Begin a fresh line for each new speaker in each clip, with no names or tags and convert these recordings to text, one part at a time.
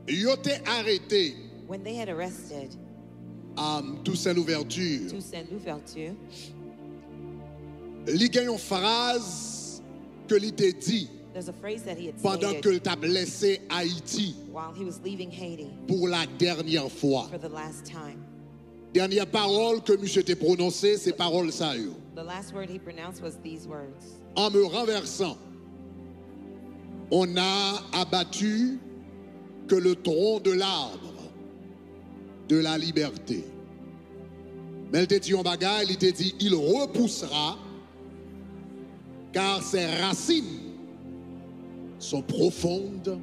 Le yote arrêté.
When they had arrested
Toussaint Louverture.
Toussaint Louverture,
Il y a une phrase que il t'a dit
there's a phrase that he had
pendant
stated
que il t'a blessé Haïti
while he was leaving Haiti
pour la dernière fois.
for the last time.
Dernière parole que monsieur t'a prononcée, c'est parole ça yo.
The last word he pronounced was these words.
En me renversant, on a abattu que le tronc de l'arbre de la liberté. Mais il t'a dit un bagage, il t'a dit il repoussera car ses racines sont profondes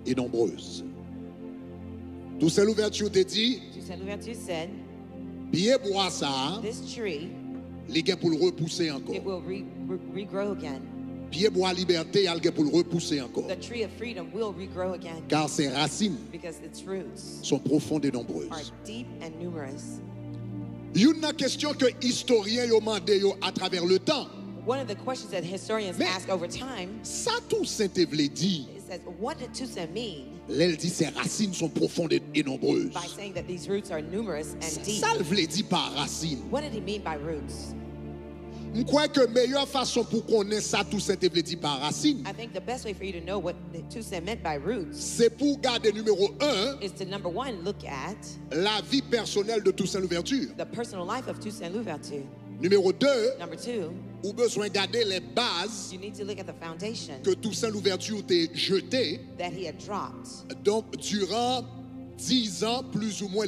et nombreuses. Toussaint Louverture t'a dit
Toussaint Louverture said,
bien bois ça,
this tree,
les gars pour le repousser encore.
it will regrow again.
Pied bois liberté, il y a pour le repousser encore.
The tree of freedom will regrow again
Car ses racines
because its roots
sont profondes et
are
nombreuses.
deep and numerous.
Il y a une question que historiens ont demandé à travers le temps.
One of the questions that historians
Mais-
ask over time
Ça tout Saint-Évlé dit,
it says, what did Toussaint mean
elle dit ses racines sont profondes et nombreuses.
by saying that these roots are numerous and deep?
Ça le dit par racine.
What did he mean by roots?
Je crois que la meilleure façon pour connaître ça tout Saint-Évlé dit par racine,
I think the best way for you to know what Toussaint meant by roots
c'est pour garder numéro 1,
is to, number one, look at
la vie personnelle de Toussaint Louverture.
the personal life of Toussaint Louverture.
Numéro 2,
Number two,
ou besoin de garder les bases
you need to look at the foundation
que Toussaint Louverture t'a jetées.
that he had dropped.
Donc, durant 10 ans, plus ou moins,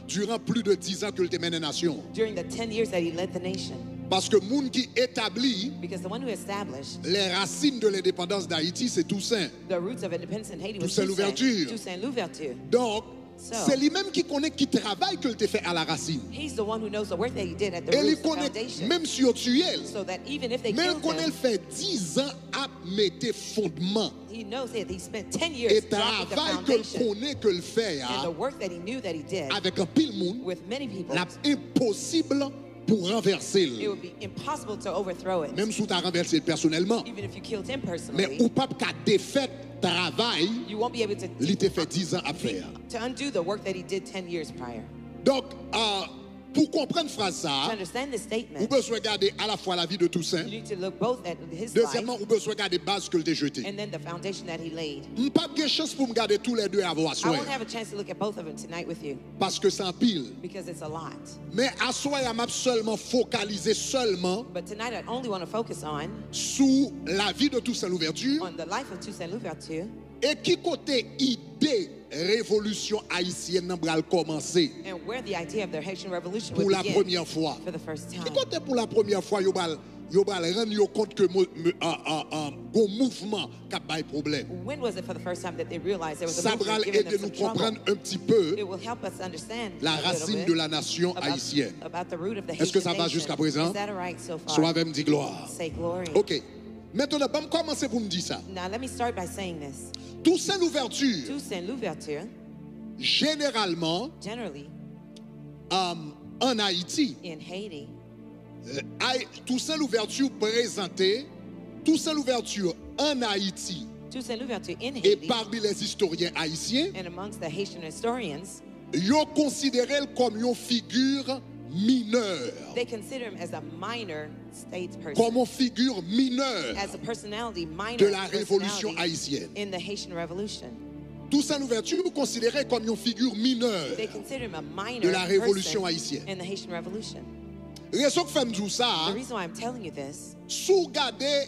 durant plus de 10 ans que le mène nation.
During the 10 years that he led the nation.
Parce que moun qui établit
Because the one who established
les racines de l'indépendance d'Haïti, c'est Toussaint.
the roots of independence in Haiti was
Toussaint Louverture.
Toussaint Louverture.
Donc,
So-
c'est lui-même qui connaît qui travaille que le fait à la racine.
He's the one who knows the work that he did at the
Et il
roots, the
connaît,
foundation.
même si on tue elle,
So that even if they
mais il
killed
connaît,
him,
il fait 10 ans à mettre fondement.
he knows that he spent 10
Et
years dropping the
travail que le
foundation.
connaît que le fait
And the work that he knew that he did
avec un pile monde,
with many people,
c'est impossible pour renverser.
it would be impossible to overthrow it.
Même si tu as renversé personnellement.
Even if you killed him
Mais
personally,
ou pas qu'à défaite travail,
you won't be able to
il t'a fait 10 ans à faire.
undo the work that he did 10 years prior.
Donc, pour comprendre phrase
To
ça,
understand this
vous
statement,
besoin regarder à la fois la vie de Toussaint.
you need to look both at his
Deuxièmement,
life
vous besoin regarder base que le t'a jeté.
and then the foundation that he laid.
Je n'ai pas de chance pour me garder tous les deux à avoir
I
soin.
won't have a chance to look at both of them tonight with you
Parce que c'est un pile.
because it's a lot.
Mais à soi, il m'a seulement focalisé seulement
But tonight I only want to focus on
sous la vie de Toussaint Louverture
the life of Toussaint Louverture
et qui côté idée révolution haïtienne n'a pas commencé
and where the idea of the Haitian Revolution
pour
would
la
begin
première fois.
for the first
Qui
time.
côté pour la première fois, yo bal rendre compte que un mouvement qui a pas de problème.
When was it for the first time that they realized there was a
Ça
movement
va
giving
aider
them
nous
some trouble?
comprendre un petit peu
It will help us understand
la
a little
racine
bit
de la nation
about,
haïtienne.
about the root of the
Est-ce que ça
Haitian
va jusqu'à
nation.
présent?
Is that all right so far?
Soit avec me dit gloire.
Say glory.
OK. Maintenant, je vais commencer pour me dire ça.
Now let me start by saying this.
Toussaint Louverture,
Toussaint Louverture,
généralement,
generally
en Haïti,
in Haiti,
Toussaint Louverture présenté, Toussaint Louverture en Haïti
Toussaint Louverture in
et
Haiti,
parmi les historiens haïtiens,
and amongst the Haitian historians,
ils considèrent comme une figure mineure.
they consider him as a minor state person,
Comme une figure mineure
as a personality minor
de la révolution
personality
haïtienne.
in the Haitian Revolution.
Toussaint Louverture considéré comme une figure mineure
They consider him a minor
de la révolution
person
haïtienne.
in the Haitian Revolution.
Raison que fait me dire ça,
The reason why I'm telling you this,
sous garder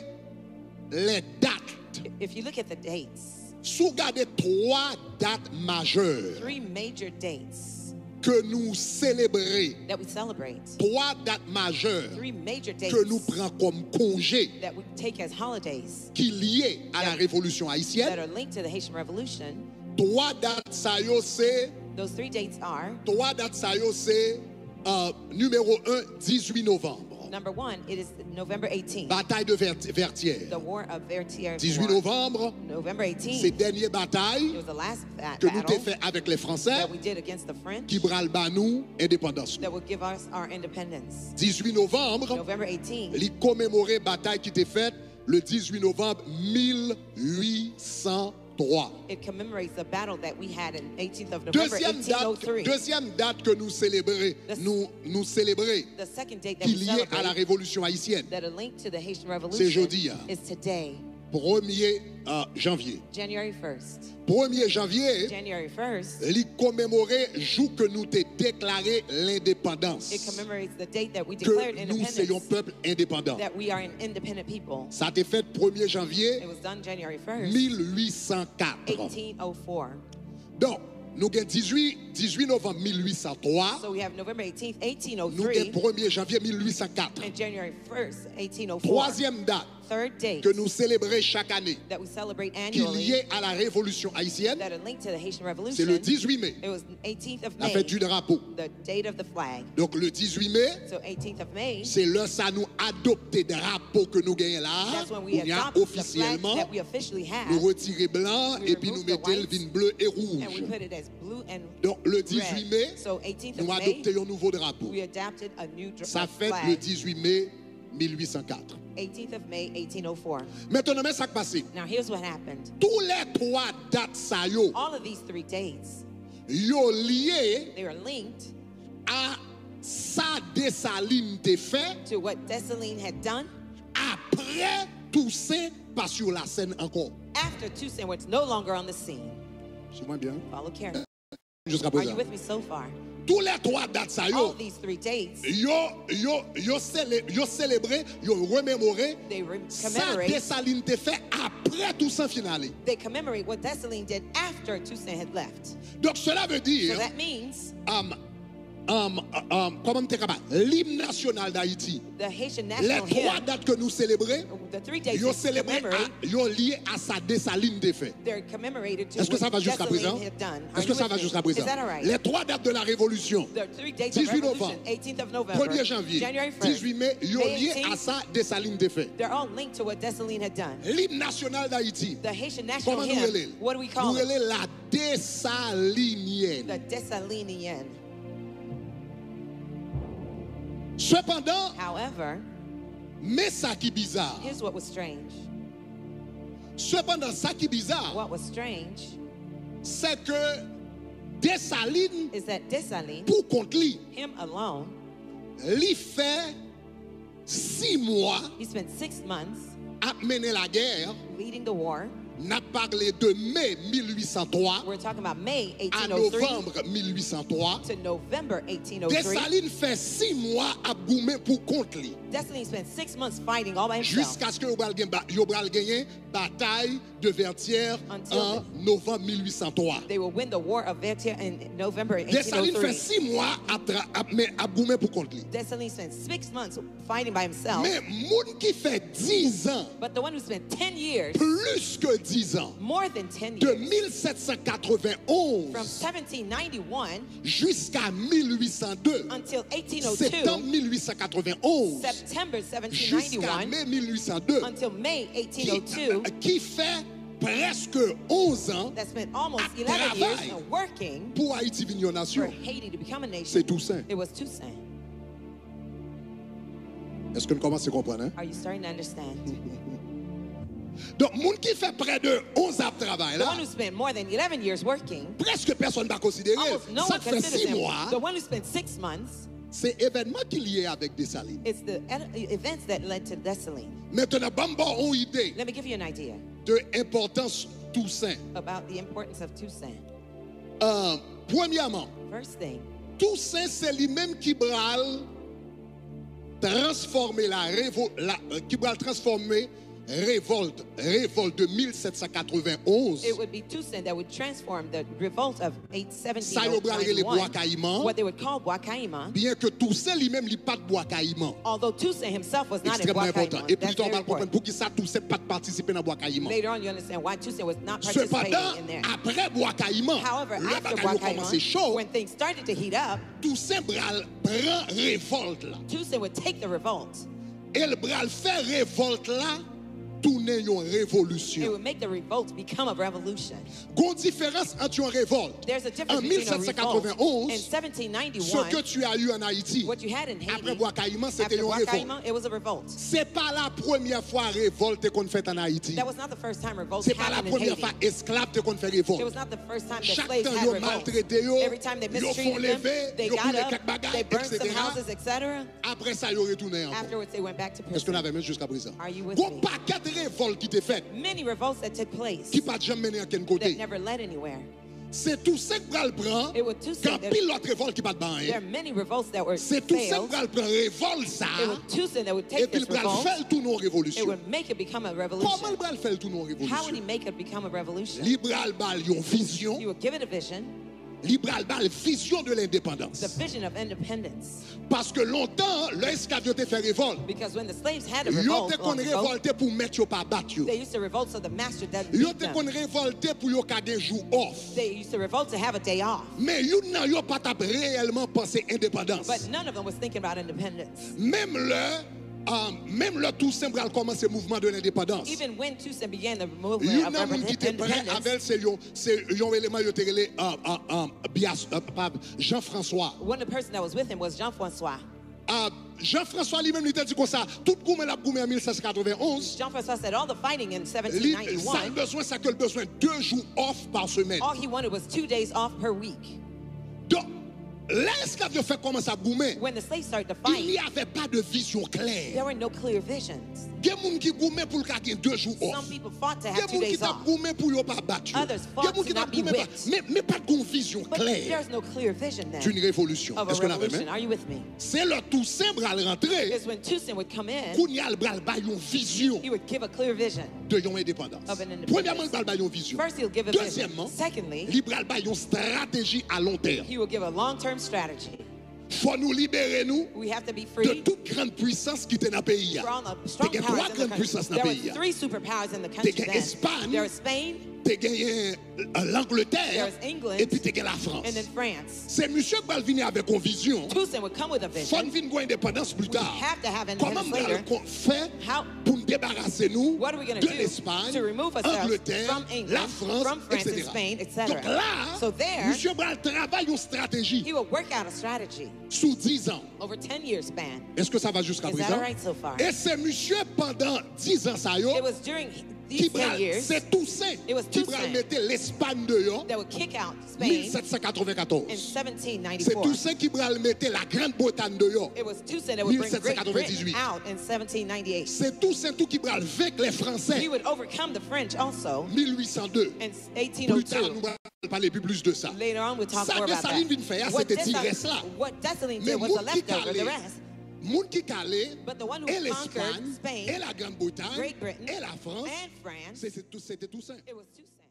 les dates,
if you look at the dates,
sous garder 3 dates majeures
3 major dates
que nous célébrons,
that we celebrate,
3 dates majeures
3 major dates
que nous prenons comme congé
that we take as holidays
qui liées à la révolution
that
haïtienne.
are linked to the Haitian Revolution.
3 dates ça yo c'est
Those 3 dates are,
3 dates ça yo c'est numéro 1 18 novembre.
number 1, it is November 18th,
Bataille de Vertières.
the War of Rete.
18 novembre,
November
c'est
18th,
dernière
it
bataille
was the last
que nous
battle
avons fait avec les Français
that we did against the French
qui bral banou indépendance.
that would give us our independence.
18 novembre,
November 18th,
il commémorait bataille qui était faite le 18 novembre 1803.
It commemorates the battle that we had in 18th of November, 1803.
Deuxième date que nous célébrons, nous célébrons,
The second date that
qui
we
est liée à la
celebrate,
révolution haïtienne.
that are linked to the Haitian
C'est
Revolution,
jeudi, hein.
is today,
1er janvier.
January 1st.
1er janvier,
January 1st,
il commémorait le jour que nous t'ai déclaré
it
l'indépendance.
commemorates the date that we declared
Que nous soyons
independence,
peuple indépendant.
that we are an independent people.
Ça a été fait 1er janvier
It was done January 1st,
1804.
1804.
Donc, nous avons 18 novembre 1803,
So we have November 18th,
nous avons
1803,
1er janvier 1804.
and January 1st, 1804.
Troisième date
Third date
que nous célébrons chaque année,
that we celebrate
qui est
annually,
liée à la révolution haïtienne,
that are linked to the Haitian
c'est le
Revolution.
18 mai,
It was 18th of
la
May,
fête du drapeau.
the date of the flag.
Donc le 18 mai,
So 18th of May,
c'est là ça nous adopter drapeau que nous gagnons là,
that's when we
on y a
adopted the flag
officiellement,
that we officially have,
nous retirer blanc
We
et puis nous
remove the
mettons le
white,
vin bleu et
and we
rouge.
put it as blue and
Donc le 18
red.
mai,
So 18th
nous
of May,
adoptons un nouveau drapeau.
we adopted a new
Ça fait le
flag.
18 mai 1804.
18th of May, 1804.
Maintenant, mais ça qui passe.
Now here's what happened.
Tous les trois dates ça yo,
All of these three dates,
yo lié
they are linked
à ça Dessalines te fait
to what Dessalines had done
après Toussaint pas sur la scène encore.
after Toussaint was no longer on the scene.
C'est moi bien.
Follow carefully.
Jusqu'à
Are
présent.
you with me so far?
Tous les trois dates ça
All
yo,
of these three dates,
yo célébré, yo remémoré
they
ça
commemorate.
Dessalines te fait après Toussaint finale.
They commemorate what Dessalines did after Toussaint had left.
Donc cela veut
So
dire
that means
comment t'es capable l'hymne national d'Haïti.
the Haitian
Les
national
trois
hymn,
dates que nous célébrons,
the 3 dates
yo
they
célébré
commemorate,
yo lié à sa Dessalines de fait.
they're commemorated to
Est-ce que ça
what
va jusqu'à présent?
Dessalines had done. Are
Est-ce que
you
ça
with
va
me?
jusqu'à présent?
Is that all right?
Les trois dates de la Révolution,
The 3 dates
18
of Revolution,
novembre,
18th of November,
1er janvier,
January 1st,
18 mai, yo
May
lié
18th,
à sa Dessalines de fait.
they're all linked to what Dessalines had done.
L'hymne national d'Haïti,
The Haitian national
comment nous
hymn,
relève?
what do we
Nous
call it?
relève la Dessalinienne.
The Dessalinian.
Cependant,
However,
mais ça qui est bizarre,
here's what was strange.
cependant ça qui est bizarre,
What was strange
c'est que Dessalines,
is that Dessalines,
pour contre lui,
him alone,
il fait 6 mois
he spent 6 months
à mener la guerre.
leading the war.
N'a parlé de mai 1803
We're talking about May
à
1803
novembre 1803.
to November 1803.
Dessalines fait 6 mois à goumer pour contre lui.
Dessalines spent 6 months fighting all by himself
Jusqu'à ce que yo bral gagné bataille de Vertières
Until
en novembre 1803.
they will win the war of Rete in November
Dessalines fait
1803.
6 mois à goumer pour contre lui.
Dessalines spent 6 months fighting by himself,
Mais moun qui fait 10 ans,
but the one who spent 10 years,
plus que 10 ans,
more than 10
de
years,
1791
from 1791
jusqu'à 1802,
until
septembre
1802,
1891,
September
jusqu'à
1791
mai 1802,
until May 1802,
qui fait presque 11 ans
that spent almost
à
11 years
travail
working
pour Haïti venir en
for
nation.
Haiti to become a nation.
C'est Toussaint.
It was Toussaint.
Est-ce que nous commençons à comprendre? Hein?
Are you starting to understand?
Donc, moun qui fait près de 11 ans de travail,
The
là,
one who spent more than 11 years working,
presque personne ne va considérer.
almost no
Ça
one
fait
considers
6
him.
mois,
The one who spent 6 months,
c'est événement qui est lié avec Dessalines.
it's the events that led to Dessalines.
Maintenant, Bamba ont idée
Let me give you an idea
de l'importance Toussaint.
about the importance of Toussaint.
Premièrement,
First thing,
Toussaint, c'est lui-même qui bral transformer qui bral transformer révolte de 1791.
it would be Toussaint that would transform the revolt of
Ça y obral les bois
1791,
caïman.
what they would call Bois-Caïman.
Bien que Toussaint lui-même li pas de bois caïman.
Although Toussaint himself was not in
Extrêmement important.
Bois-Caïman.
Et puis
That's
on
very
va comprendre
important.
pour qui ça Toussaint pas participer dans bois caïman.
Later on, you understand why Toussaint was not participating
Cependant,
in there.
après bois caïman,
However,
le
after
bagaille commencé
Bois-Caïman,
chaud,
when things started to heat up,
Toussaint bral prend révolte là.
Toussaint would take the revolt
Et le bral fait révolte là tourner une
It
révolution.
would make the revolt become a revolution.
Gon différence entre une révolte
There's a
en
difference between a revolt.
1791,
In
ce
1791,
que tu as eu en Haïti.
what you had in
Après
Haiti,
Bois-Caïman, c'était
after
une révolte.
Wakaima, it was a revolt.
C'est pas la première fois révolte qu'on fait en Haïti.
That was not the first time revolt
C'est pas la
happened in
première
Haiti.
fois esclave qu'on fait
It
révolte.
was not the first time that
Chaque
slaves
temps
had
yo
revolts.
maltraité yo,
Every time they
yo font
mistreated them,
lever,
they
yo
got
coulé
up,
quelques
they
bagailles,
burned some
etc.
houses, etc.
Après ça, yo retourné encore.
Afterwards, they went back to
Est-ce qu'on
prison.
avait même jusqu'à présent?
Are you with
Gon
me?
paquet de révoltes qui t'est fait,
Many revolts that took place
qui pas jamais mené à quel
that
côté.
never led anywhere.
C'est tout ça que le prend.
It was Toussaint
Quand
that-
pile l'autre révolte qui pas de
There are
bain.
many revolts that were
C'est tout ça
failed.
que le prend révolte ça.
It was Toussaint that would
Et
take
puis
this
le
revolt.
fait le tout non
It
révolution.
would make it become a
Comment
revolution.
le bral fait le tout non
How would he
révolution?
make it become a revolution?
Libral bal yon vision.
You would give it a vision,
Libral bal vision de
the
l'indépendance.
vision of independence.
Parce que longtemps, l'esclave te fait révolte.
Because when the slaves had a
Yo
revolt,
te kon
long ago,
révolter pour mettre yo pas battre yo.
they used to revolt so the master doesn't
Yo
beat
te
them.
kon révolter pour yo ka gen jour off.
They used to revolt to have a day off.
Mais yo nan yo pas tap réellement penser indépendance.
But none of them was thinking about independence.
Même le Toussaint bral commence le mouvement de l'indépendance.
Even when Toussaint began the movement
Yo
of
nan moun qui te prêt
independence,
avec c'est yon élément yo te relé Jean-François.
one of the person that was with him was Jean-François.
Jean-François lui-même il t'a dit comme ça, tout goumé la goumé en 1791.
Jean-François said all the fighting in
Ça
1791,
besoin ça que le besoin 2 jours off par semaine.
all he wanted was 2 days off per week.
Donc l'esclave yo fait commencer à goumer.
When the slaves started to
Il n'y
fight,
avait pas de vision
there
claire.
were no clear visions.
Il y a des gens qui goumé pour le cas 2 jours off.
Some people fought to
Il y a
have
des
2
gens qui
days
t'a
off.
goumé pour yo pas battre.
Others
Il y a
fought
des gens
to
qui t'a
not be
goumé
whipped.
mais pas de vision
But
claire
there's no clear vision then
d'une révolution.
of a
Est-ce qu'on avait
revolution.
même?
Are you with me?
C'est le Toussaint bral rentrer,
It's when Toussaint would come in,
qu'on y a le bral ba yon vision
he would give a clear vision.
de yon indépendance.
Of an independence.
Premièrement, le bral ba yon vision.
First, he'll give a vision.
Deuxièmement,
Secondly,
il bral ba yon stratégie à long terme.
he will give a long-term strategy.
Faut nous libérer nous
We have to be
de
free
toute grande puissance qui était dans le pays.
from all the
Il
strong
y a
powers
3
in the
grandes
country.
puissances dans
There
le
were
pays.
3 superpowers in the country
T'es
then.
Espagne,
There was Spain,
tu gagné l'Angleterre
There's England,
et puis tu la France.
and then France.
C'est monsieur qui va venir avec une vision.
Toussaint would come with a
Faut
vision.
venir indépendance plus tard.
have to have
Comment
independence
nous allons faire pour nous débarrasser nous
What are we going
de
to do
l'Espagne,
to remove ourselves
Angleterre,
from England,
la France,
from France and
etc.
Spain, etc.?
Donc là,
So there,
monsieur Bral travaille une stratégie
he will work out a strategy
sous 10 ans.
over 10-year span.
Est-ce que ça va jusqu'à
Is that
présent?
all right so far?
Et c'est monsieur pendant 10 ans ça yo,
It was during
qui
these 10
bral,
years
c'est Toussaint
It was
qui bral
Toussaint
mettait l'Espagne de yo
that would kick out Spain
1794.
in
C'est
1794.
Toussaint qui bral mettait la Grande-Bretagne de yo.
It was Toussaint that would bring Great
1798.
Britain out in 1798.
C'est Toussaint tout qui bral vaincre les Français
He would overcome the French also
1802.
in
Plus tard, nous
1802.
allons parler plus de ça.
Later on, we'll talk
Ça,
more about
Dessalines
that.
vient faire,
What
c'était tirer cela.
Dessalines
Mais
did was
moun
the
qui
leftover, the
calait,
rest.
moun qui calait,
But the one who
et
conquered
l'Espagne,
Spain,
et la Grande-Bretagne,
Great Britain,
et la France,
and France,
c'était Toussaint.
it was Toussaint.